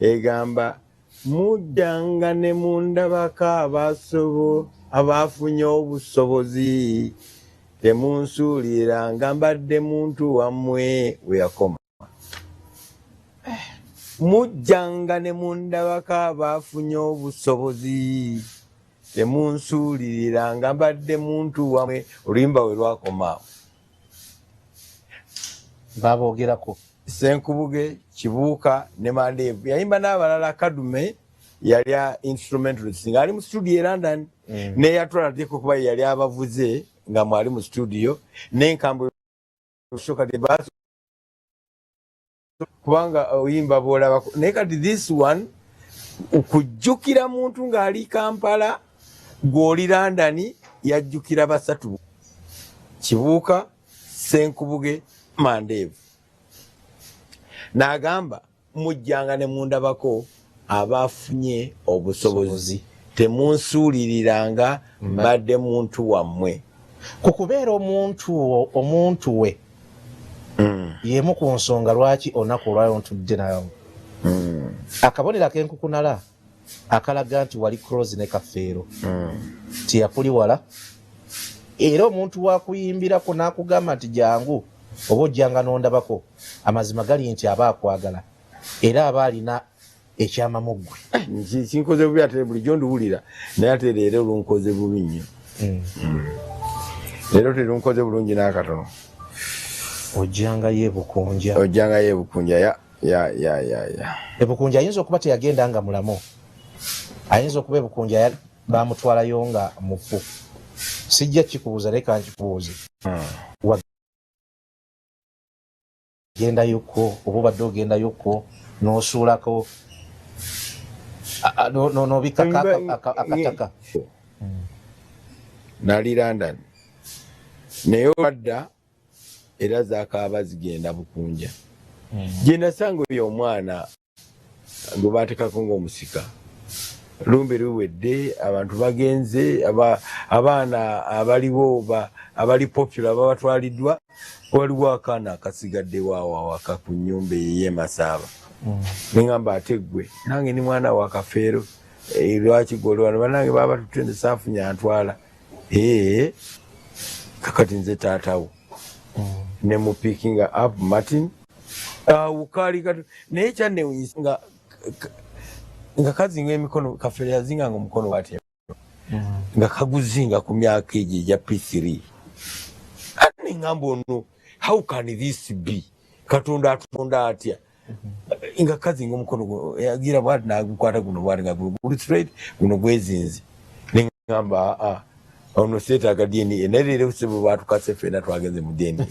egamba mujjanga ne mundabaka abafunye obusobozi temunsuuliranga mbadde muntu wammwe weyakoma. Mujjanga ne mundabaka abafunye obusobozi temunsuuliranga mbadde muntu wammwe. Oluyimba we lwakoma babogerako Senkubuge, Kibuuka ne Mandeevu. Yayimba n'abalala. Kadume yali instrumentalist nga ali mu studio e London ne yatwala teko kuba yali abavuze nga mwali mu studio n'enkambo shoka de bass kubanga oyimba bolaba naye kati this one okujjukira muntu ng'ali Kampala gw'oli London yajjukira basatu: Kibuuka, Senkubuge, Mandeevu. N'agamba mujjanga ne mundabako abafunye obusobozi temunsuuliriranga mbadde muntu wammwe. Kukubeera omuntu we yemu ku nsonga lwaki olunaku olwayo ntudde nayo. Akabonero ak'enkukunala akalaga nti wali Close ne Kafeero tiyapuli wala, era omuntu wakuyimbirako n'akugamba nti jangu oba ojjanga n'ondabako, amazima gali nti aba akwagala era aba alina ekyama mu ggwe. Kinkoze bubi ate bulijjo nduwulira naye ate leero lunkoze bubi nnyo. Leero terunkoze bulungi n'akatono. Ojjanga yeebukunja. Ebukunja ayinza okuba teyagenda nga mulamu, ayinza okuba ebukunja bamutwalayo nga mufu. Sijja kikubuuza leka nkikubuuze. Wagendayoko oba obadde ogendayoko n'osuulako n'obikaka akataka. Nali London naye olwadda era zaakaaba zigenda Bukunja. Gye nasanga oyo omwana gwe baatekako ng'omusika. Lumbe luwedde, abantu bagenze, abaana abaliwo abali popular babatwaliddwa. Waliwo akaana akasigadde waka ku nnyumba ey'e Masaba. Neŋŋamba ate ggwe nange ni mwana wa Kafeero lwaki goli wano banange baba tutende saafunye antwala. Kakati nze taatawo ne mu picking up Martin ukali kati naye kyannewunyisa nga kazinga emikono Kafeero yazinganga omukono bw'atyo nga kaguzinga ku myaka egyo egya P3. Ate neŋŋamba ono how can this be? Katonda atonda atya nga kazinga omukono yagira bwati nagukwata guno bwati nga guli straight guno gwezinze. Neŋŋamba ono seetaaga DNA naye leero busibu baatukase ffenna twagenze mu DNA.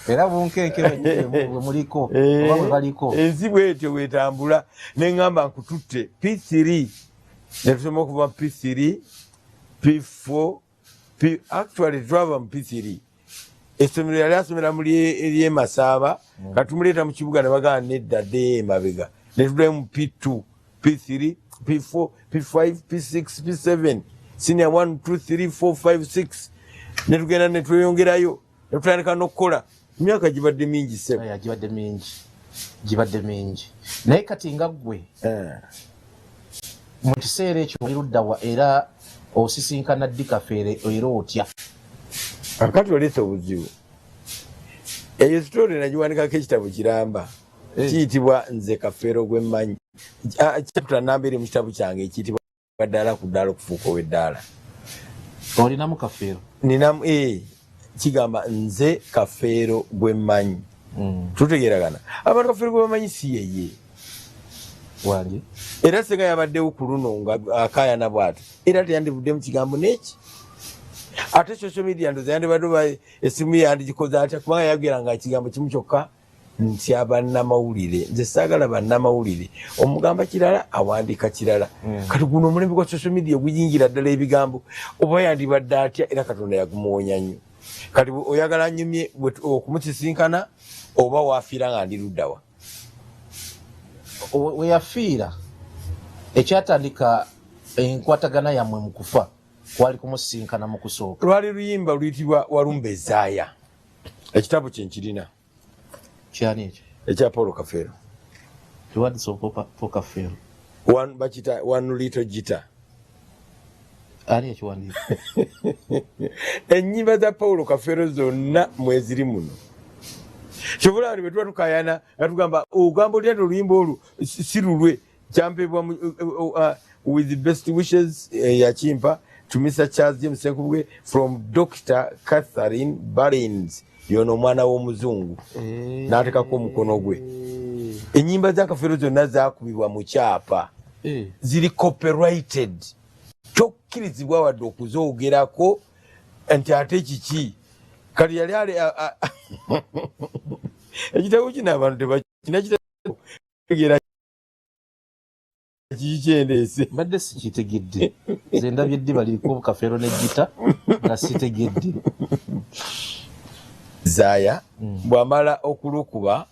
Era bunkenke bwe muliko oba bwe baliko ensi bwetyo bwetambula. Neŋŋamba nkututte P3 ne tusoma okuva P3 P4 actually twava mu P3 essomero yali asomera muli ery'e Masaba katumuleeta mu kibuga ne bagamba nedda dde emabega ne tuddayo mu P2 P3 P4 P5 P6 P7 senior 1 2 3 4 5 6 ne tugenda ne tweyongerayo ne tutandika n'okukola. Emyaka gibadde mingi sebo. Gibadde mingi naye kati nga ggwe mu kiseera ekyo oli ludda wa era osisinkana ddi Kafeero era otya? Akati oleese obuzibu. Eyo sitori nagiwandikako ekitabo kiramba kiyitibwa Nze Kafeero gwe mmanyi. Chapter namba eri mu kitabu kyange ekiyitibwa Ddaala ku ddaala okufuuka ow'eddaala. Olinamu Kafeero? Ninamu kigamba Nze Kafeero gwe mmanyi. Tutegeeragana. Abantu Kafeero gwe bamanyi si yeye. Wange era senga yabaddewo ku luno nga akaayana bw'ati era teyandivudde mu kigambo n'eki. Ate social media ndoza yandibadde esimu yandikikoze atya kubanga yagiranga ekigambo kimu kyokka nti abannamawulire. Nze saagala bannamawulire omugamba kirala awandiika kirala. Kati guno omulembe gwa social media guyingira ddala ebigambo oba yandibadde atya era Katonda yagumuwonya nnyo. Kati oyagala nnyumye okumukisinkana oba waafiira nga ndi luddawa? We yafiira ekyatandika enkwatagana yammwe mu kufa kwali kumusisinkana mu kusooka. Lwali luyimba luyitibwa Walumbe Zaaya. Ekitabo kye nkirina. Kyani ekyo? Ekya Paul Kafeero. Kiwadi so poka feel. One little guitar. Ani ekiwandi. Ennyimba za Paulo Kafeero zonna mweziri muno. Kyobula bwe tuba tukayana atugamba ogambo lya oluyimba olwo si lulwe kyampebwa with the best wishes yakimpa to Mr. Charles James Senkubwe from Dr. Catherine Barins yono omwana w'omuzungu n'atekako omukono gwe. Ennyimba za Kafeero zonna zaakubibwa mu kyapa ziri copyrighted tokkirizibwa wadde okuzoogerako nti ate kiki kati yali ali ekitabo kino abantu tebakina kitegeera kikyendeese mbadde sikitegedde nze ndabye eddiba liriko Kafeero ne gita nga sitegedde Zaaya bw'amala okulukuba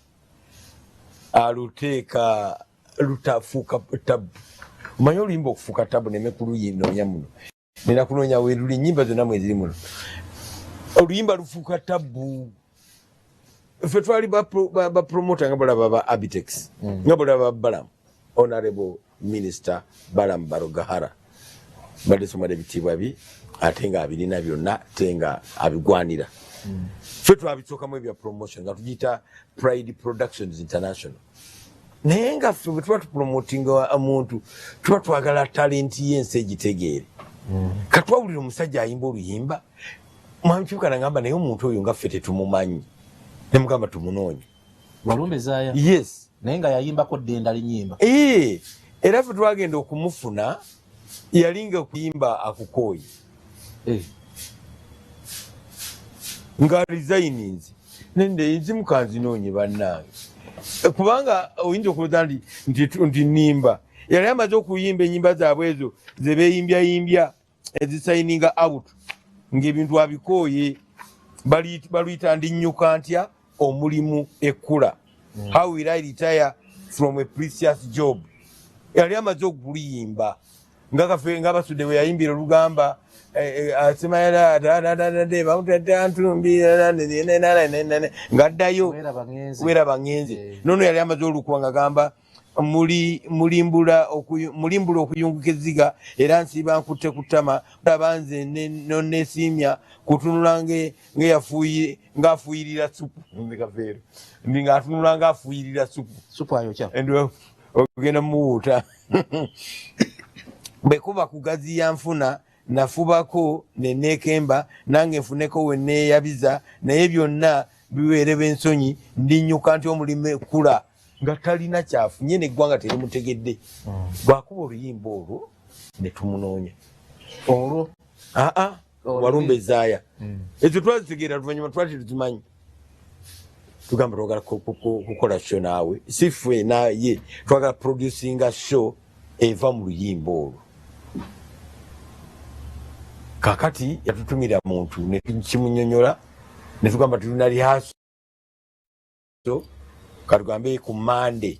aluteeka lutafuuka tabu. Omanyi oluyimba okufuuka tabu nemekulu yinoonya muno nina kunoonya weeruli nnyimba zonna mweziri muno oluyimba lufuuka tabu. Ffe twali bapromota nga balaba ba Abitex nga balaba Balaam Honorable Minister Balaam Barogahara badde somala ebitiibwa bi ate nga abirina byonna ate nga abigwanira. Ffe twabisookamu ebya promotion nga tugiyita Pride Productions International. Naye nga ffe bwe tuba tupromotinga omuntu tuba twagala talenti y'ensi egitegeere. Katwawulira omusajja ayimba oluyimba mwami Kibuka nagamba naye omuntu oyo nga ffe tetumumanyi ne mugamba tumunoonye. Walumbe Zaaya? Yes. Naye nga yayimbako ddenda linyimba. Era ffe twagenda okumufuna yalinga okuyimba akukooyi. Nga resigninze nende nzimuka nzinoonye bannange kubanga oyinza okulooza nti nnimba yali amaze okuyimba ennyimba zaabwe ezo ze beeyimbyayimbya ezisayininga out ng'ebintu abikooye baluyita ndinnyuka ntya omulimu ekkula. How will I retire from a precious job? Yali amaze okuluyimba nga Kafeero nga basudde bwe yayimbira olugamba asemayala ngaddayo weeraba ngenze nono yali amaze olukuba nga gamba mulimbula okuyunguka ezziga era nsiiba nkutte ku ttama olaba nze nonneesiimya kutunula ng'afuuyirira supu Kafeero ng'atunula ng'afuuyirira supu ayokya ogenda mumuwuuta bwe kuba kugaziya nfuna nafubako neneekemba nange nfuneko we neeyabiza naye byonna biweere b'ensonyi ndinnyuka nti omulimu ekkula nga talina kyafunye neggwanga terimutegedde. Bwakuba oluyimba olwo ne tumunoonya olwo Walumbe Zaaya ezo twazitegeera luvannyuma twali tuzimanyi tugamba twagala kukola show naawe si ffe naye twagala producinga show eva mu luyimba olwo. Kakati yatutumira muntu ne kimunyonyola ne tugamba tulina lihaso katugambe ku Monday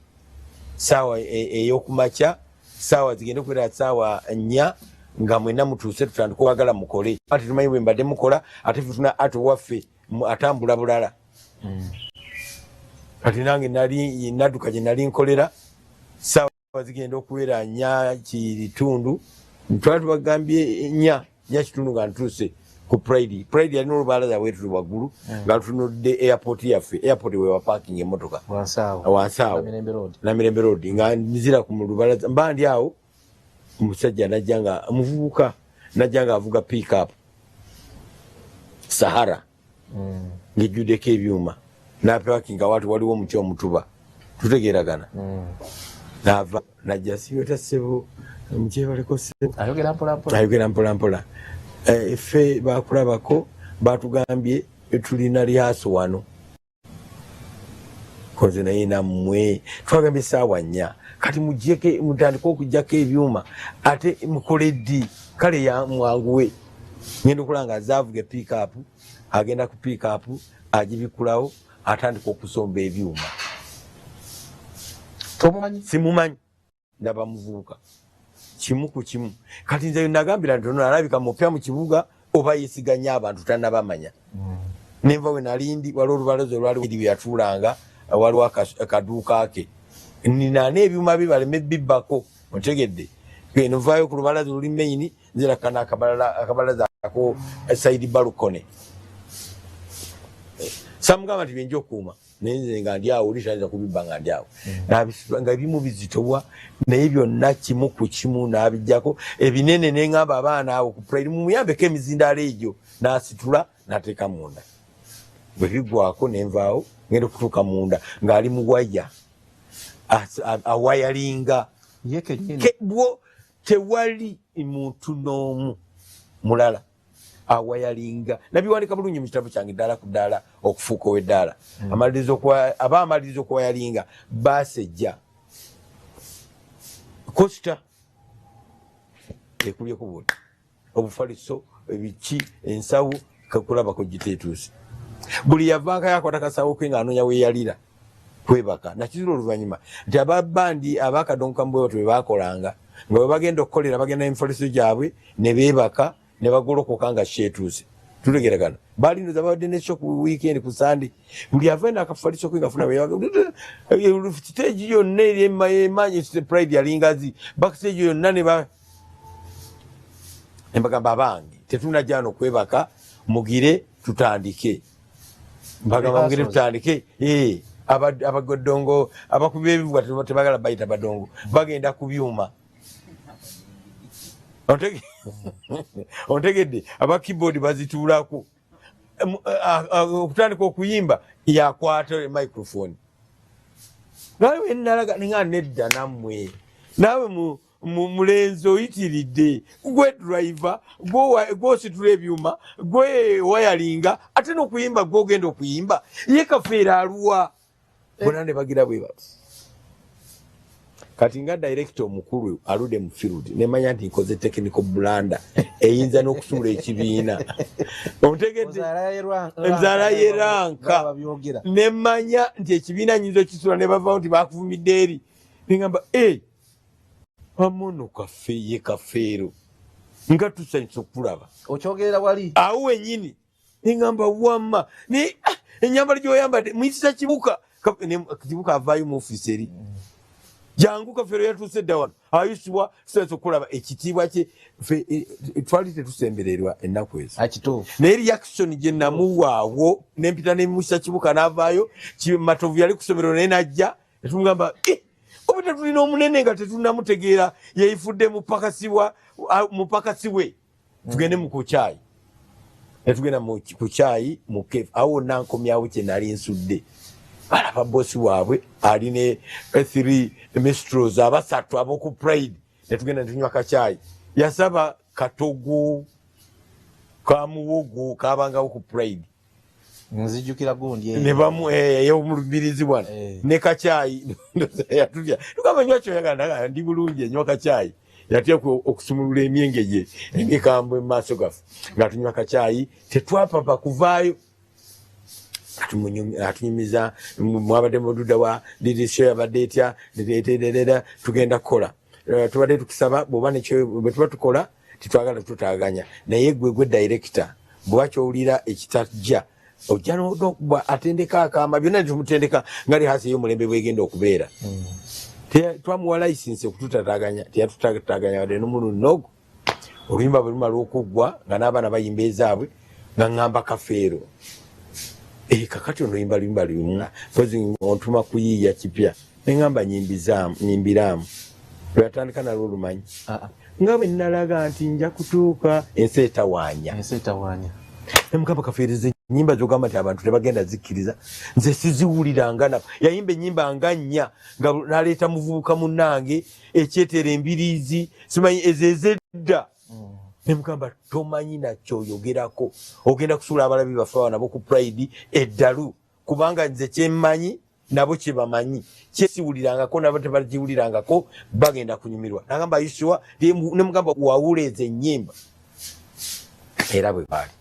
saawa ey'okumakya saawa zigenda okubeera saawa 4 nga mwena mutuuse tutandika okwagala mukole ate tumanyi bwe mbadde mukola ate ffe tuna ate waffe atambula bulala. Kati nange nadduka gye nali nkolera saawa zigenda okubeera 4 kitundu twali tubagambye 4 kitundu nga ntuuse ku Pride yalina olubalaza weetu waggulu nga lutunudde airport yaffe airport we waparking emmotoka wansi awo Namirembe Road nga nzira ku lubalaza mba ndi awo omusajja najja nga omuvubuka najja nga avuga pick up Sahara ng'ejjuddeko ebyuma n'apakinga watu waliwo omuti omutuba tutegeeragana n'ava najja siweta ssebo mukyebaleko ssebo ayogera mpolampola. Ffe bakulabako batugambye tulina lyaso wano koze naye nammwe twagambye saawa 4 kati mujjeko mutandika okujjako ebyuma ate mukole ddi kale yamwanguwe ngenda okulanga azaavuga pick up agenda ku pick up agibikulawo atandika okusomba ebyuma simumanyi ndaba muvubuka kimu ku kimu kati nze nagambira nti ono alabika mupya mu kibuga oba yesiganya abantu tannabamanya nenva we nalindi waliwo olubalaza olwali bwe yatuulanga waliwo akaduuka ke nina n'ebyuma bibaleme bibbako otegedde eno vaayo ku lubalaza luli main nzira kana akabalaza ako side balcony samugamba nti byenja okuuma nenze nga ndi awo lishaanza kubibba nga ndi awo nga ebimu bizitobwa naye byonna kimu ku kimu n'abijjako ebinene neŋŋamba abaana awo ku pride mumuyambeko emizindaalo egyo n'asitula n'ateeka munda bwe bigwako nenvaawo ngenda okutuuka munda ng'ali muwaya awayalinga bwo tewali muntu n'omu mulala awayalinga nabiwandika bulungi mu kitabo kyange ddala ku ddala okufuuka ow'eddaala amaliriza okuwayalinga baasejja kosita ekubyeko bwoti obufaliso ebiki ensawo kakulabako giteetuuse buli yavaako yakwata kasawo ke ng'anoonya weeyalira kwebaka nakizira oluvannyuma nti ababandi abakadonkambuwe batwe bebakolanga nga bwe bagenda okukolera bagenda emifaliso gyabwe ne beebaka ne bagolokoka nga kyetuuse tulegeregana balinoza babadde nekyo ku weekend ku sande buli avaina akafaliso ke ngafuna stage yonna eryemaanyi pride yalingazi backstage yonna embagamba abange tetunajjano okwebaka mugire tutandike mbagamba mugire tutandike abagodongo abakubi b'ebivuga tebagala bayita badongo bagenda ku byuma ontegedde aba keyboard bazituulako okutandika okuyimba yakwata microphone nawe nalaga ninga nedda nammwe nawe mulenzi oyitiridde gwe driver gwositula ebyuma gwe wayalinga ate n'okuyimba gwogenda okuyimba ye kafeera aluwa bona ne bagira bwe bati kati nga director omukulu alude mu field nemanya nti nkoze technical blanda eyinza n'okusuula ekibiina ontegedde enzaala yeranka nemanya nti ekibiina nyinza okisuula ne bavaawo nti bakuvumidde eri nengamba amono kafe ye kafeero nga tusanyusa okulaba okyogerera wali awo wenyini nengamba wamma enyambala gyoyambadde muyitisa kibuka avaayo mu ofiisi eri jangu kafeero yatuuse dda wano ayisibwa tusanyiza okulaba ekitiibwa kye twali tetusembererwa ennaku ezo naye reaction gye namuwaawo nempita nemuyisa kibuka n'avaayo matovu yali kusomero naye najja netumugamba obudde tulina omunene nga tetunamutegeera yeyifudde mupakasi we tugende mu kukyayi netugenda ku kyayi mu kefu awo nankomyawo kye nali nsudde balaba bosi waabwe aline 3 mistros abasatu aboku pride netugenda netunywa kakyayi yasaba katogo kamuwogo kabangawo ku pride nzijukira gundi nebamu ey'omulubirizi bwana ne kakyayi yatulya tukaba nywa kyoyagala ndi bulungi enywa kakyayi yatya okusumulula emyenge gye emikambwe mu maaso gaffe nga tunywa kakyayi tetwapapa kuvaayo atunyumiza mwabadde mududa wa dirisho yabadde etya tugenda kukola tubadde tukusaba bwoba bwe tuba tukola titwagala tutaganya naye gwe director bwe kyowulira ekitajja ojja n'okuba atendeka akaama byonna netumutendeka nga lihaasi ey'omulembe bwegenda okubeera twamuwa license okututataganya teyatutataganya wadde n'omulunogo oluyimba bwe lumala okuggwa nga n'abaana bayimba ezaabwe nga ŋŋamba kafeero kakati ono yimba lumu pozi ontuma kuyiiya kipya neŋŋamba nyimbiraamu lweyatandika nalwo olumanyi nga bwe nalaga nti nja kutuuka ensi etawaanya nemugamba kafeereza ennyimba zogamba nti abantu tebagenda zikkiriza nze siziwuliranga nabo yayimba ennyimba nga nnya nga naleeta muvubuka munnange ekyetera embiriizi simanyi ezezedda nemugamba tomanyi nakyoyogerako ogenda kusuula abalabi baffe nabo ku pride eddalu kubanga nze kyemmanyi nabo kyebamanyi kyesiwulirangako nabo tebakiwulirangako bagenda kunyumirwa nagamba ayisua nemugamba wawuleeza ennyimba era bwe baali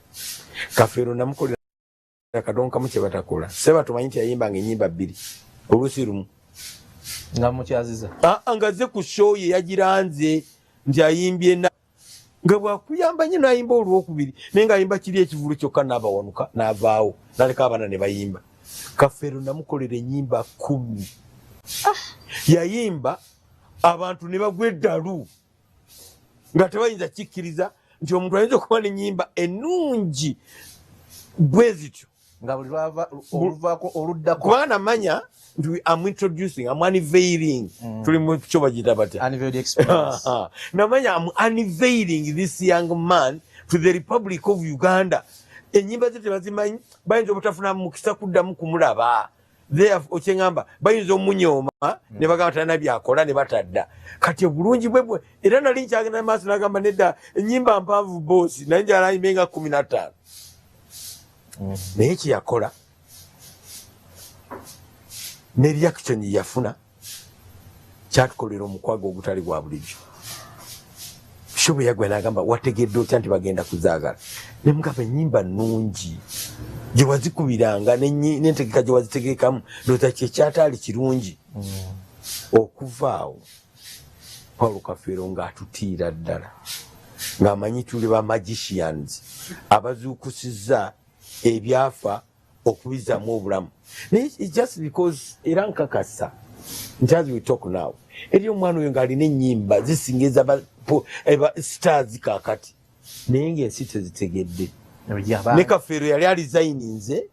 kafeero namukolera kadonkamu kyebatakola seba tumanyi nti yayimbanga ennyimba 2 oluusi lumu nga mukyaziza nga ze ku show ye yagiranze nti ayimbye nga bwakuyamba nyo nayimba olwokubiri naye nga ayimba kiri ekivulu kyokka n'abawanuka n'avaawo naleka abaana ne bayimba kafeero namukolera ennyimba 10 yayimba abantu ne bagwa eddalu nga tebayinza kikkiriza nti omuntu ayinza okuba n'ennyimba ennungi bwe zityo nga buli oluvaako oluddako kubanga namanya nti I'm introducing, I'm unveiling tuli mu kyo bagiyita batya unveiled experience namanya I'm unveiling this young man to the Republic of Uganda. Ennyimba ze tebazimanyi bayinza obutafuna mukisa kuddamu kumulaba okyengamba bayinza omunyooma ne bagamba talina byakola ne batadda kati obulungi bwe era nali nkyagenda maaso nagamba nedda ennyimba mpanvu boosi naye njala ayimbe nga 15 naye kyeyakola ne reaction yafuna kyatukolera omukwago ogutali gwa bulijjo shobo yagwe nagamba wategedde otya nti bagenda kuzaagala ne mugamba ennyimba nnungi gye wazikubiranga n'entegeka gye wazitegeekamu ndowooza kyekyataali kirungi okuva awo Paulo Kafeero ng'atutiira ddala ng'amanyi tuli ba magicians abazuukusizza ebyafa okubizzamu obulamu just because era nkakasa nti as we talk now eri omwana oyo ng'alina ennyimba zisingeza stars kaakati naye ng'ensi tezitegedde ne Kafeero yali alizayininze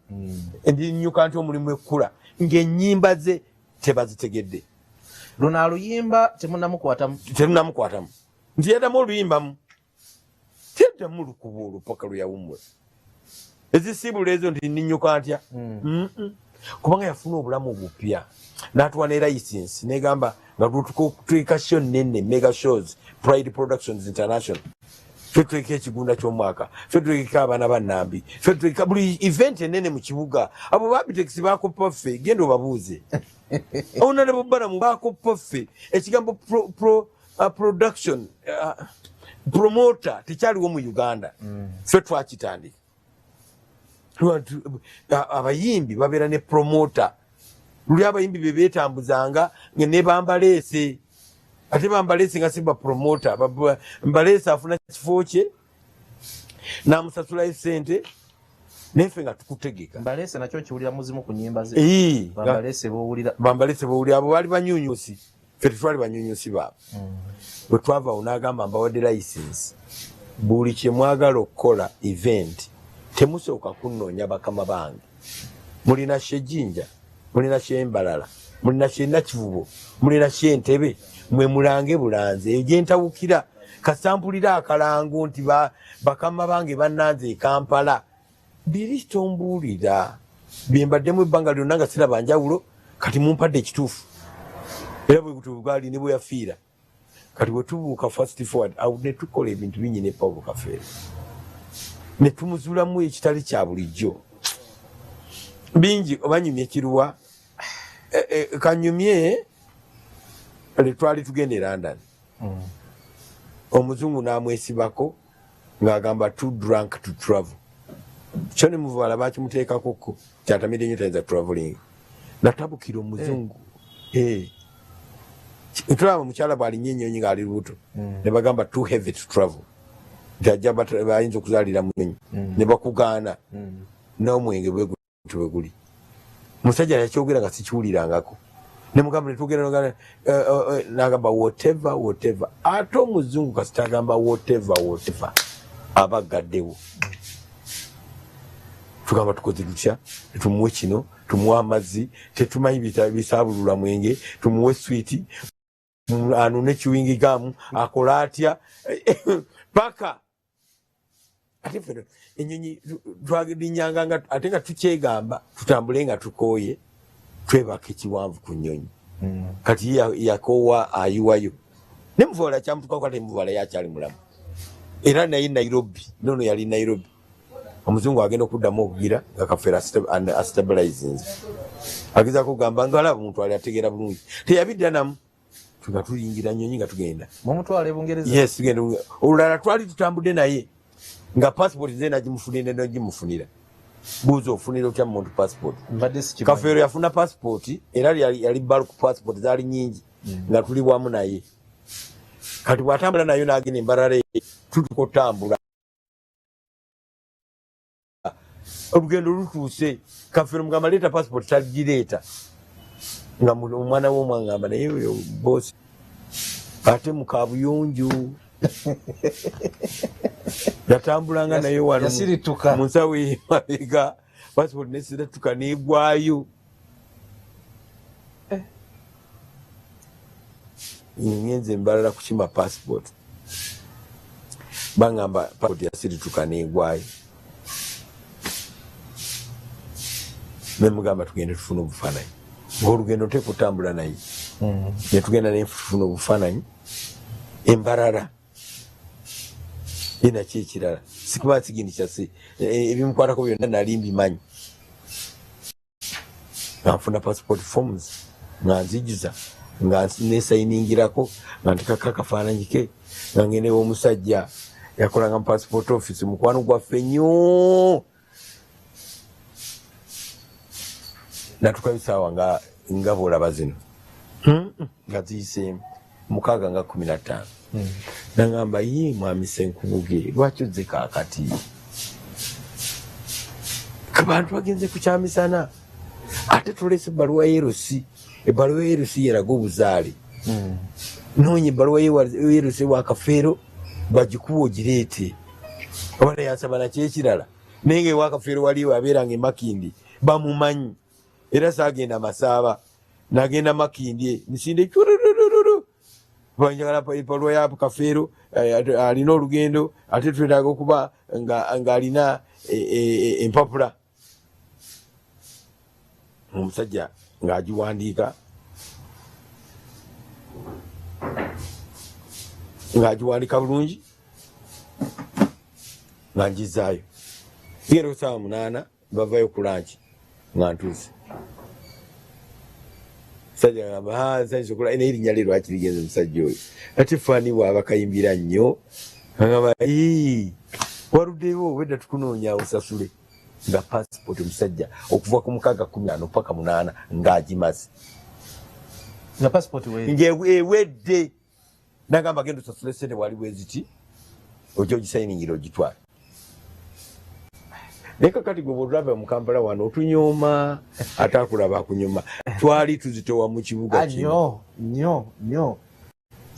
endinyuka nti omulimu ekkula ng'ennyimba ze tebazitegedde luno aluyimba temunamukwatamu nti yaddamu oluyimbamu teddamu lukuba olwo paka lweyawummwe ezisiibula ezo nti ndinyuka ntya kubanga yafuna obulamu obupya n'atuwa ne license negamba nga tutuka show nene mega shows Pride Productions International ffe tuleka ekigunda ky'omwaka ffe tuleka abaana bannambi ffe tuleka buli event enene mu kibuga abo babitex bakoppa ffe genda obabuuze awona ne bobbalamu bakoppa ffe ekigambo production promoter tekyaliwo mu Uganda ffe twakitandika abayimbi babeera ne promoter luli abayimbi be beetambuzanga ne bambaleese ate bambaleese nga simba promoter mbaleese afuna kifo kye n'amusasulayo ssente neffe nga tukutegeka mbaleese nakyo kiwulira muzimu ku nnyimba ze bambaleese bowulira abo baali banyunyusi ffe tetwali banyunyusi baabo bwe twavaawo n'agamba mbawadde license buli kye mwagala okukola event temusooka kunnoonya bakama bange mulina Shejinja mulina Shembalala mulina Shenakivubo mulina Shentebe mwe mulange bulanze eyo gyentawukira kasampulira akalango nti bakama bange bannanze e Kampala biri tombuulira byembaddemu ebbanga lyonna nga siraba njawulo kati mumpadde ekituufu era bwe butubwali ne bwe yafiira kati bwe tubuuka fast forward awo ne tukola ebintu bingi ne Paulo Kafeero ne tumuzuulamu ekitali kya bulijjo bingi obanyumye kiruwa kanyumye twali tugenda e London omuzungu n'amwesibako ng'agamba too drunk to travel kyo ne muvala bakimuteekakoko kyatamidde nnyo tayinza traveling natabukira omuzungu tulaba mukyala bw'alinnya ennyonyi ng'ali lubuto ne bagamba too heavy to travel tajja bayinza okuzaalira munyonyi ne bakugaana n'omwenge bwe guli musajja yakyogera nga sikiwulirangako ne mugamba ne tugenda n'agamba whatever ate omuzungu kasita agamba whatever aba agaddewo tugamba tukoze tutya tumuwe kino tumuwe amazzi tetumanyi bisaabulula mwenge tumuwe switi anune kiwingigamu akola atya paka ate ffe ennyonyi twalinyanga ate nga tukyegamba tutambule nga tukooye twebaka ekiwanvu ku nnyonyi kati yakoowa ayiwayo ne muvala kyamutukako ate muvala yakyali mulamu era naye Nairobi nono yali Nairobi omuzungu agenda okuddamu okugira nga Kafeero astabilizinze agezaako kugamba ngaalaba omuntu ali ategeera bulungi teyabidda namu nga tuyingira nnyonyi nga tugenda mumutwala e Bungereza yes tugenda olulala twali tutambudde naye nga passport ze nagimufunira nagimufunira buuza ofunira otya muntu passport Kafeero yafuna passport era yali bulk passport zaali nyingi nga tuli wamu naye kati bw'atambula nayo n'agenda embalala tutukotambula olugendo lutuuse Kafeero mugamba leeta passport tagireeta nga omwana w'omwangamba naye oyo bosi ate mukabuyonjo yatambulanga naye wano mu nsawo emabega passport nesiratuka negwayo ngenze mbalala kukima passport bangamba passport yasirituka negwayo nemugamba tugende tufuna obufaananyi ng'olugendo tekutambula naye netugenda naye tufuna obufaananyi embalala yenaki ekirala sikuba kigindi kyase ebimukwatako byonna nali mbimanyi nga nfuna passport forms nga nzijuza nga nesayiningirako nga ntekako akafaananyi ke nga ngendewo omusajja yakolanga mu passport office mukwano gwaffe nnyo natukayo saawa nga boolaba zino nga ziyiseemu 6:15 nagamba ye mwami Senkubuge lwaki ozze kaakati kabantu bagenze kukyamisana ate tulese ebbaluwa yerosi ebbaluwa yerosi yeraga obuzaale noonya ebbaluwa yerosi wakafeero bagikuwa ogireete abana yansaba nakyekirala naye nga ewakafeero waliwo abeeranga emakindi bamumanyi era saagenda Masaaba nagenda Makindye nisinde cururururu banjagala ebbaluwa ya Kafeero alina olugendo ate twetaaga okuba nga alina empapula omusajja ng'agiwandiika bulungi nga njizaayo ngera osaawa 8 bavayo ku lanki nga ntuuse musajja ngamba nsanyusa naye erinnya lye lwaki ligenze omusajja oyo ate faani bw'aba kayimbira nnyo agamba waluddeyo obwedda tukunoonya osasule nga passport omusajja okuva ku 6:15 paka 8 ng'agimaze nga passport ng'ewedde nagamba genda osasule sente wali bweziti ojja ogisayiningire ogitwale naye kakati gwe bwolulaba mu Kampala wano otunyooma ate akulaba akunyuma twali tuzitowa mu kibuga kino nnyo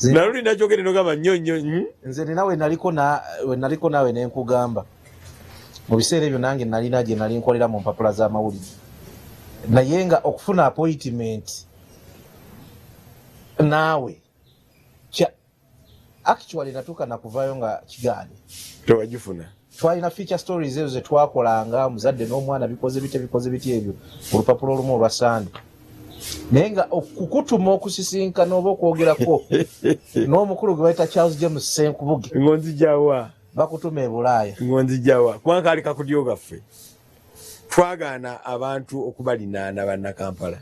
naluli nakyogere nogamba nnyo nze nina we naliko naawe nenkugamba mu biseera ebyo nange nalina gye nali nkolera mu mpapula z'amawulire naye nga okufuna appointment naawe actually natuuka nakuvayo nga kigaani tewagifuna twalina feature stories ezo zetwakolanga muzadde n'omwana bikoze biti ebyo olupapula olumu olwa Sande naye nga okukutuma okusisinkana oba okwogerako n'omukulu gwe bayita Charles James Senkubuge ngonzijawa bakutuma e Bulaaya ngonzijawa kubanga kaali kakudyo gaffe twagaana abantu okubalinaana bannakampala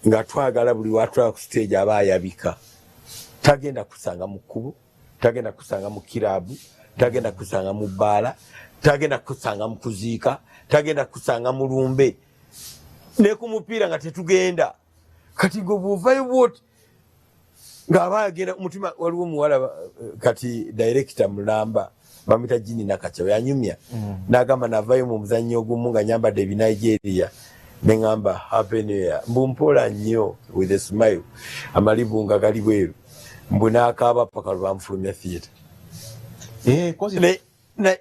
nga twagala buli watwala ku stage aba ayabika tagenda kusanga mu kkubo tagenda kusanga mu kiraabu tagenda kusanga mu bbaala tagenda kusanga mu kuziika tagenda kusanga mu lumbe ne ku mupiira nga tetugenda kati gwe bw'ovaayo bwoti ng'aba agenda mutima waliwo muwala kati director Mulamba bamita Jini Nakacha yanyumya n'agamba navaayo mu muzannyo ogumu nga nyambadde ebinigeria ne ngamba happy new year mbumpola nnyo with a smile amalibu nga gali bweru mbu n'akaaba paka lwamufulumya theatre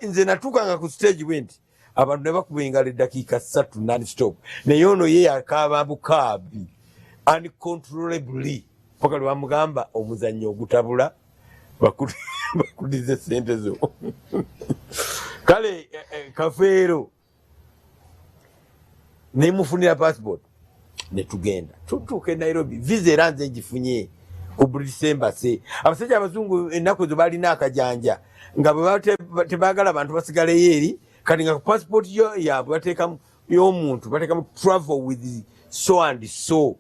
nze natuukanga ku stage bwenti abantu ne bakuba engalo eddakiika 3 non-stop naye ono ye yakaaba bukaabi uncontrollably paka lwamugamba omuzannyo ogutabula bakudize sente zo kale Kafeero nemufunira passport netugenda tutuuka e Nairobi visa era nze ngifunye ku British Embassy abasajja abazungu ennaku ezo balina akajanja nga bwe tebaagala abantu basigaleyo eri kati nga ku passport yaabwe bateekamu y'omuntu bateekamu travel with so and so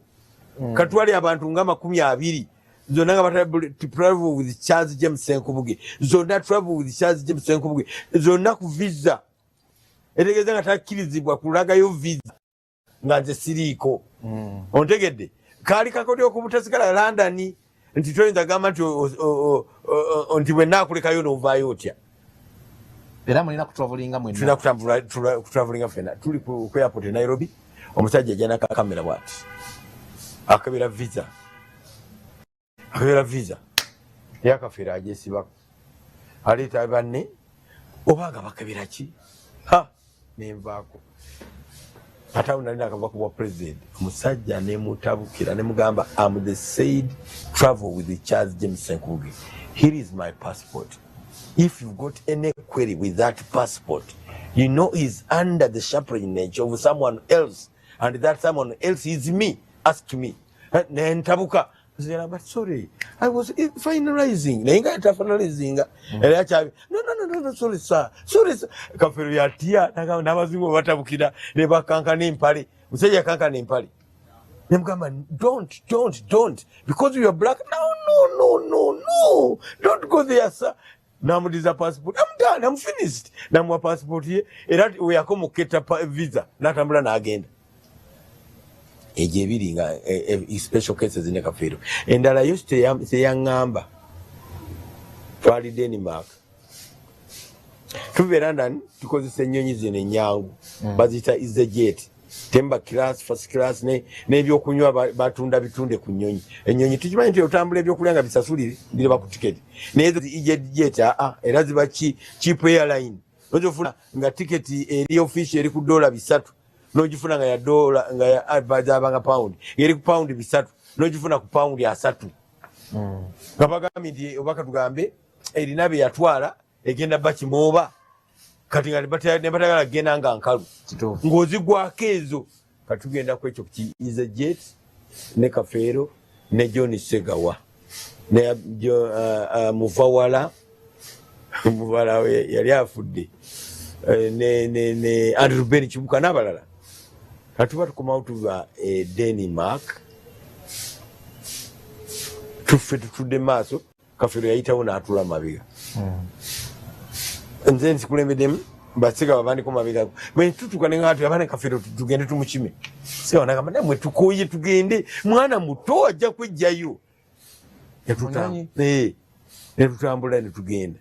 kati twali abantu nga 20 zonna nga travel with Charles James Senkubuge zonna travel with Charles James Senkubuge zonna ku visa etegeeza nga takkirizibwa kulagayo visa nga nze siriiko ontegedde kaali kakodyo okubutasigala London nti toyinza gamba nti bwe naakulekayo n'ovaayo otya era mulina kutravelinga mwenna tulina kutravelinga ffenna tuli ku airport e Nairobi omusajja jana ka kamera wati akabira visa yakafera ajesiba aleta banne obaga bakabira ki ha nenvaako ata unalina akava ku president omusajja ne mutabukira ne mugamba am the said travel with the Charles James Senkuge. Here is my passport. If you've got any query with that passport, you know he's under the chaperonage of someone else, and that someone else is me. Ask me. Nentabuka. But sorry, I was finalizing. No, sorry, sir. Sorry, sir. Kafiri yatia, nabazimu watabukida, neba kankani impali. Useja kankani impali. Nemkama, don't. Because you are black. No. Don't go there, sir. Namudiza passport. I'm done. I'm finished. Namwa passport here. Erati uyakomu keta visa. Natambula na agenda. Ejebiri nga special cases in Kafiro. Endala used to say yangamba. Twali Denmark. Tuverandan because it's a nyonyi zine nyangu. Bazita is the jet. Temba class, first class ne ebyokunywa batunda bitunde ku nyonyi. Enyonyi tukimanyi nti otambula ebyokulya nga bisasulire ndire ba ku ticket. Nezo jet era ziba cheap airline. Nojofuna nga ticket eri official eri ku $3. Nojifuna nga ya $1 nga ya abanga pound. Eri ku pound 3. Nojifuna ku pound 3. Kabagambi ndi obaka tugambe erinabe yatwala egenda bachi moba. Kati nga nebatagala gena nga nkalu ngozi gwakezo katugenda kwecho ki is a jet ne Kafero ne John Segawa ne muvawala yali afudde ne Andrew Ben Chibuka nabalala katuba tukoma utuva Denmark tude maso Kafero yayitawo n'atula mabiga nze nsikulembedemu basiga babandi ko mabiga bwe tutuka ne ngatu abane Kafero tugende tumuchime se wanagamba namwe tukoye tugende mwana muto ajja kujjayo netutambula ne tugenda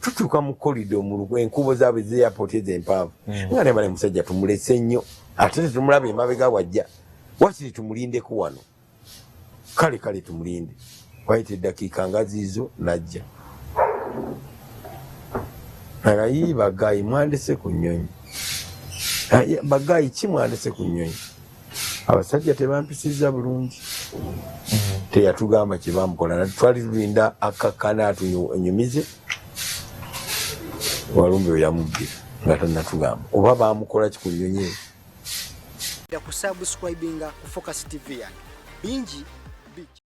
tutuka mu corridor mu rugo enkubo zabe ze airport ezempavu ngane bale musajja tumulese nnyo ate tumulabe mabiga wajja wasi tumulinde ku wano kale tumulinde waite dakika ngazizo najja Arayi bagayi mwandese ku nnyonyi. Bagayi ki mwandese ku nnyonyi? Abasajja tebampisiza bulungi. Teyatugamba kye bamukola na twali tulinda akakana atunyumize. Walumbe yamubbira nga tannatugamba. Oba bamukola ki ku nnyonyi? Ya kusubscribinga ku Focus TV yange. Bingi